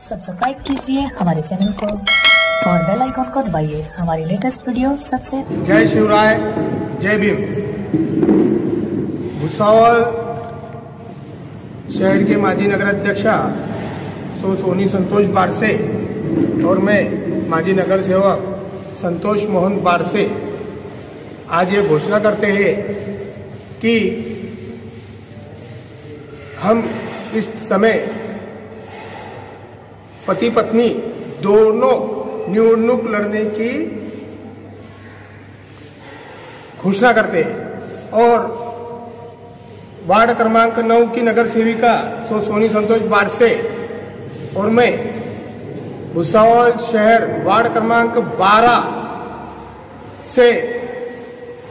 Subscribe कीजिए हमारे channel को और बेल आइकन को दबाइए हमारी लेटेस्ट वीडियो सबसे। जय शिवराय, जय भीम। भुसावल शहर के माजी नगर अध्यक्षा सोनी संतोष बारसे और मैं माजी नगर सेवक संतोष मोहन बारसे आज ये घोषणा करते हैं कि हम इस समय पति पत्नी दोनों निवडणूक लड़ने की घोषणा करते हैं और वार्ड क्रमांक 9 की नगर सेविका सोनी संतोष बारसे और मैं भुसावल शहर वार्ड क्रमांक 12 से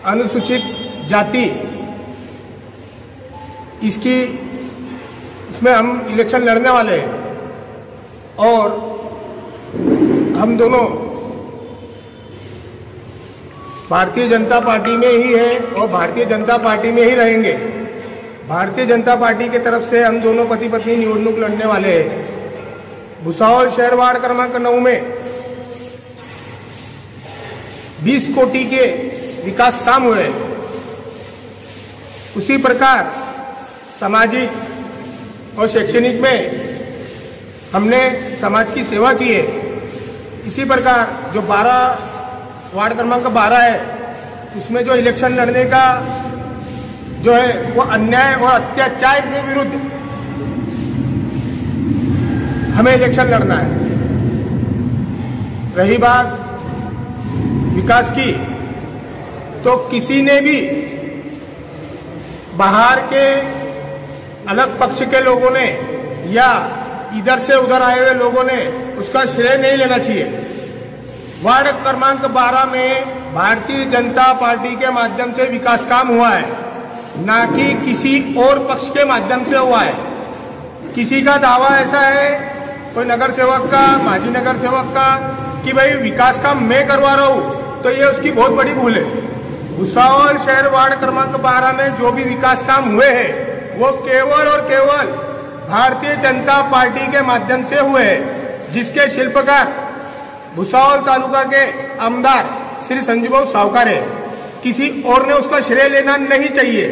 अनुसूचित जाति इसमें हम इलेक्शन लड़ने वाले हैं और हम दोनों भारतीय जनता पार्टी में ही है और भारतीय जनता पार्टी में ही रहेंगे। भारतीय जनता पार्टी की तरफ से हम दोनों पति पत्नी निवडणूक लड़ने वाले हैं। भुसावल शहर वार्ड क्रमांक 9 में 20 कोटी के विकास काम हुए। उसी प्रकार सामाजिक और शैक्षणिक में हमने समाज की सेवा की है। इसी प्रकार जो 12 वार्ड क्रमांक 12 है उसमें जो इलेक्शन लड़ने का जो है वो अन्याय और अत्याचार के विरुद्ध हमें इलेक्शन लड़ना है। रही बात विकास की, तो किसी ने भी बाहर के अलग पक्ष के लोगों ने या इधर से उधर आए हुए लोगों ने उसका श्रेय नहीं लेना चाहिए। वार्ड क्रमांक 12 में भारतीय जनता पार्टी के माध्यम से विकास काम हुआ है, ना कि किसी और पक्ष के माध्यम से हुआ है। किसी का दावा ऐसा है कोई नगर सेवक का, माजी नगर सेवक का, कि भाई विकास काम मैं करवा रहा हूं, तो ये उसकी बहुत बड़ी भूल है। भुसावल शहर वार्ड क्रमांक 12 में जो भी विकास काम हुए हैं वो केवल और केवल भारतीय जनता पार्टी के माध्यम से हुए हैं, जिसके शिल्पकार भुसावल तालुका के आमदार श्री संजूभाऊ सावकार है। किसी और ने उसका श्रेय लेना नहीं चाहिए।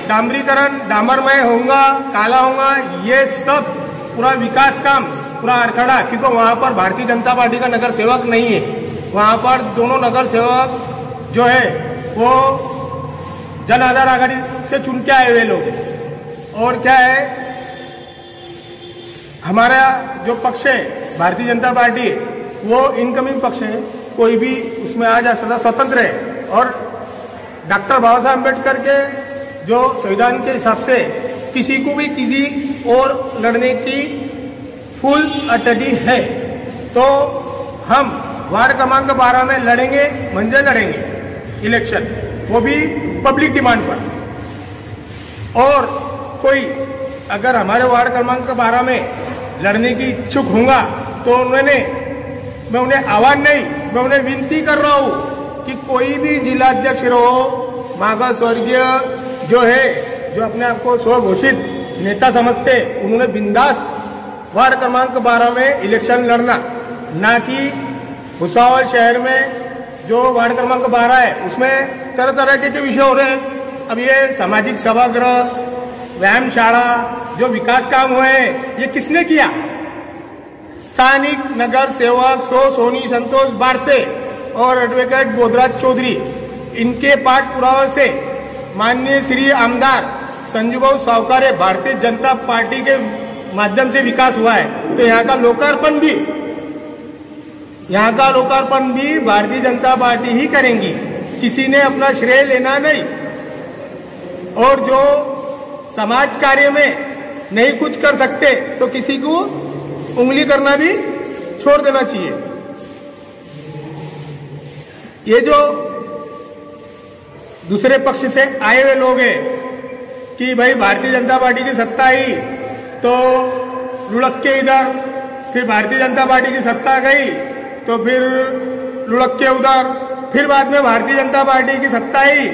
डामरीकरण डामरमय होगा, काला होगा, ये सब पूरा विकास काम पूरा अड़खड़ा, क्योंकि वहां पर भारतीय जनता पार्टी का नगर सेवक नहीं है। वहां पर दोनों नगर सेवक जो है वो जन आधार आघाड़ी से चुन के आए हुए लोग। और क्या है, हमारा जो पक्ष है भारतीय जनता पार्टी वो इनकमिंग पक्ष है, कोई भी उसमें आ जा सकता, स्वतंत्र है। और डॉक्टर बाबा साहब अम्बेडकर के जो संविधान के हिसाब से किसी को भी किसी और लड़ने की फुल अटैची है। तो हम वार्ड क्रमांक 12 में लड़ेंगे, मंजे लड़ेंगे इलेक्शन, वो भी पब्लिक डिमांड पर। और कोई अगर हमारे वार्ड क्रमांक 12 में लड़ने की इच्छुक होगा तो मैं उन्हें आह्वान नहीं, मैं उन्हें विनती कर रहा हूं कि कोई भी जिलाध्यक्ष रहो, मागास वर्गीय जो है, जो अपने आप को स्वघोषित नेता समझते, उन्होंने बिंदास वार्ड क्रमांक 12 में इलेक्शन लड़ना, ना कि भुसावल शहर में जो वार्ड क्रमांक 12 है उसमें तरह तरह के विषय हो रहे हैं। अब ये सामाजिक सभागृह, व्यायामशाला, जो विकास काम हुए हैं, ये किसने किया? स्थानिक नगर सेवक सोनी संतोष बारसे और एडवोकेट बोधराज चौधरी, इनके पाठ पुरावे से माननीय श्री आमदार संजूभाऊ सावकार भारतीय जनता पार्टी के माध्यम से विकास हुआ है। तो यहाँ का लोकार्पण भी भारतीय जनता पार्टी ही करेंगी, किसी ने अपना श्रेय लेना नहीं। और जो समाज कार्य में नहीं कुछ कर सकते तो किसी को उंगली करना भी छोड़ देना चाहिए। ये जो दूसरे पक्ष से आए हुए लोग हैं कि भाई भारतीय जनता पार्टी की सत्ता आई तो लुढ़क के इधर, फिर भारतीय जनता पार्टी की सत्ता गई तो फिर लुढ़क के उधर, फिर बाद में भारतीय जनता पार्टी की सत्ता आई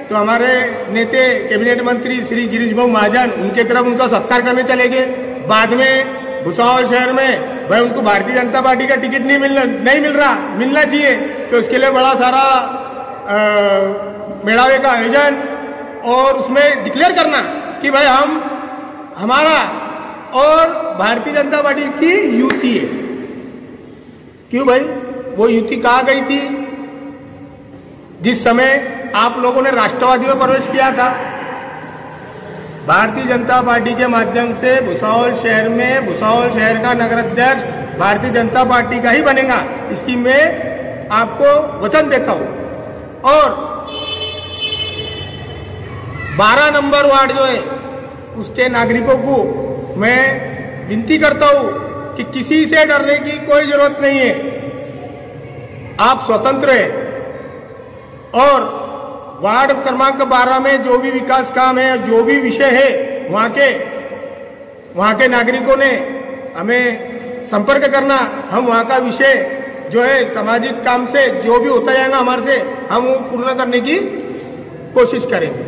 तो हमारे नेता कैबिनेट मंत्री श्री गिरीश भाऊ महाजन उनके तरफ उनका सत्कार करने चले गए। बाद में भुसावल शहर में भाई उनको भारतीय जनता पार्टी का टिकट नहीं मिल रहा, मिलना चाहिए, तो उसके लिए बड़ा सारा मेड़ावे का आयोजन और उसमें डिक्लेयर करना कि भाई हमारा और भारतीय जनता पार्टी की युति है। क्यों भाई? वो युति कहाँ गई थी? जिस समय आप लोगों ने राष्ट्रवादी में प्रवेश किया था, भारतीय जनता पार्टी के माध्यम से भुसावल शहर का नगर अध्यक्ष भारतीय जनता पार्टी का ही बनेगा, इसकी मैं आपको वचन देता हूं। और 12 नंबर वार्ड जो है उसके नागरिकों को मैं विनती करता हूं कि किसी से डरने की कोई जरूरत नहीं है, आप स्वतंत्र हैं। और वार्ड क्रमांक 12 में जो भी विकास काम है, जो भी विषय है, वहां के नागरिकों ने हमें संपर्क करना, हम वहां का विषय जो है सामाजिक काम से जो भी होता जाएगा हमारे से, हम वो पूर्ण करने की कोशिश करेंगे।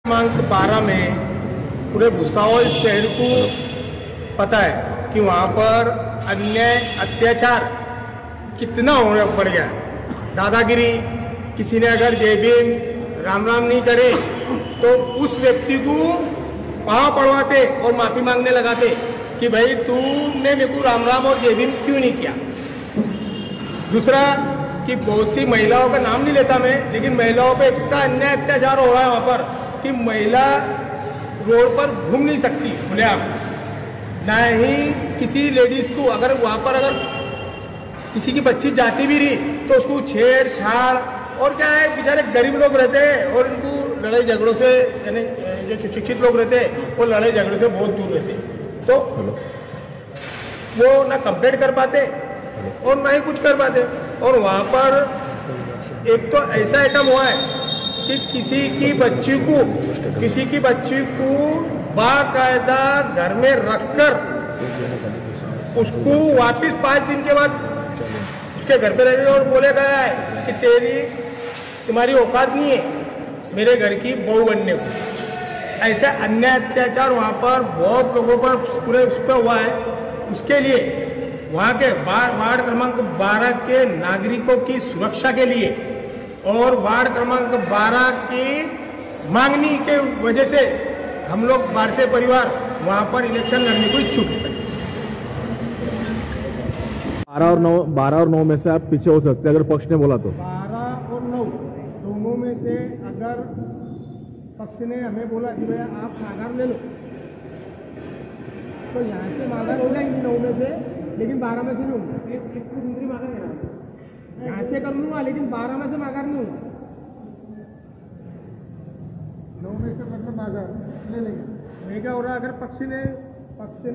क्रमांक 12 में पूरे भुसावल शहर को पता है कि वहां पर अन्याय अत्याचार कितना होने पड़ गया। दादागिरी, किसी ने अगर जय भीम राम राम नहीं करे तो उस व्यक्ति को पाँव पड़वाते और माफी मांगने लगाते कि भाई तूने मेरे को राम राम और जय भीम क्यों नहीं किया। दूसरा कि बहुत सी महिलाओं का नाम नहीं लेता मैं, लेकिन महिलाओं पे इतना अन्याय अत्याचार हो रहा है वहां पर कि महिला रोड पर घूम नहीं सकती बोले आप, ना ही किसी लेडीज को अगर वहां पर अगर किसी की बच्ची जाती भी रही तो उसको छेड़छाड़, और क्या है बेचारे गरीब लोग रहते हैं और इनको लड़ाई झगड़ों से, यानी जो सुशिक्षित लोग रहते हैं वो लड़ाई झगड़ों से बहुत दूर रहते हैं, तो वो ना कंप्लेंट कर पाते और ना ही कुछ कर पाते। और वहां पर एक तो ऐसा आइटम हुआ है कि किसी की बच्ची को बाकायदा घर में रखकर उसको वापस 5 दिन के बाद उसके घर पे रहेगा और बोले गया है कि तुम्हारी औकात नहीं है मेरे घर की बहू बनने को। ऐसा अन्याय अत्याचार वहां पर बहुत लोगों पर पूरे उस पर हुआ है। उसके लिए वहां के वार्ड क्रमांक 12 के नागरिकों की सुरक्षा के लिए और वार्ड क्रमांक 12 की मांगनी के वजह से हम लोग बारसे परिवार वहां पर इलेक्शन लड़ने को इच्छुक है। 12 और 9 में से आप पीछे हो सकते हैं अगर पक्ष ने बोला तो। 12 और 9 दोनों में से अगर पक्ष ने हमें बोला कि भैया आप माघार ले लो तो यहाँ से माघार हो जाएंगी 9 में से, लेकिन 12 में से नहीं होंगे। एक दूसरी माघार यहाँ से कर लूंगा लेकिन 12 में से माघार नहीं होगा। 9 में से मतलब माघार ले लेंगे। मैं क्या हो रहा है अगर पक्ष ने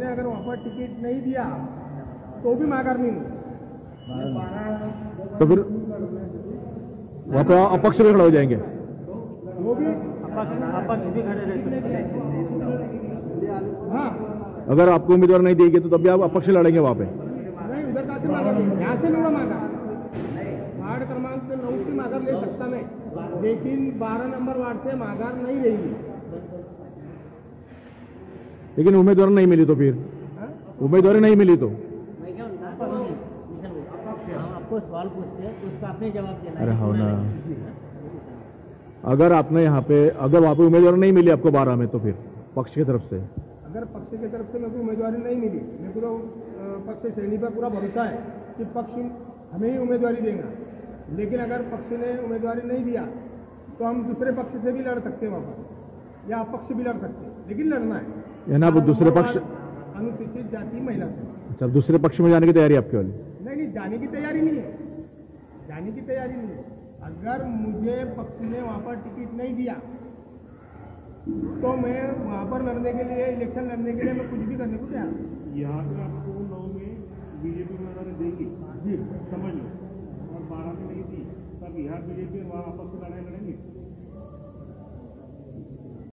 अगर वहाँ पर टिकट नहीं दिया तो भी माघार नहीं होगा। तो फिर वहाँ पर अपक्ष भी खड़े हो जाएंगे। वो भी अपक्ष भी खड़े रहते। हाँ, अगर आपको उम्मीदवार नहीं देगी तो तब भी आप अपक्ष लड़ेंगे वहाँ पे। नहीं, उधर का से माघार यहाँ से लूंगा माघार। वार्ड क्रमांक 9 की माघार ले सकता मैं, लेकिन 12 नंबर वार्ड से माघार नहीं रहेगी। लेकिन उम्मीदवार नहीं मिली तो फिर उम्मीदवारी नहीं मिली तो आपको सवाल पूछते हैं तो उसका आपने जवाब देना। अरे हाँ ना, अगर आपने यहाँ पे अगर वहाँ पे उम्मीदवार नहीं मिली आपको 12 में तो फिर पक्ष की तरफ से अगर पक्ष की तरफ से मेरे को उम्मीदवारी नहीं मिली, मेरे को पक्ष श्रेणी पर पूरा भरोसा है कि पक्ष हमें ही उम्मीदवारी देगा। लेकिन अगर पक्ष ने उम्मीदवारी नहीं दिया तो हम दूसरे पक्ष से भी लड़ सकते हैं वहाँ पर, या अपक्ष भी लड़ सकते हैं, लेकिन लड़ना है। या ना दूसरे पक्ष अनुसूचित जाति महिला से। अच्छा, दूसरे पक्ष में जाने की तैयारी आपके वाली? नहीं, जाने की तैयारी नहीं है, जाने की तैयारी नहीं है। अगर मुझे पक्ष ने वहाँ पर टिकट नहीं दिया तो मैं वहाँ पर लड़ने के लिए, इलेक्शन लड़ने के लिए मैं कुछ भी करने को तैयार हूँ। यहाँ पे आपको 9 में बीजेपी उम्मीदवार देगी जी, समझ लो, और 12 में नहीं थी, तब यहाँ बीजेपी वहाँ आपस में लड़ाई लड़ेंगे।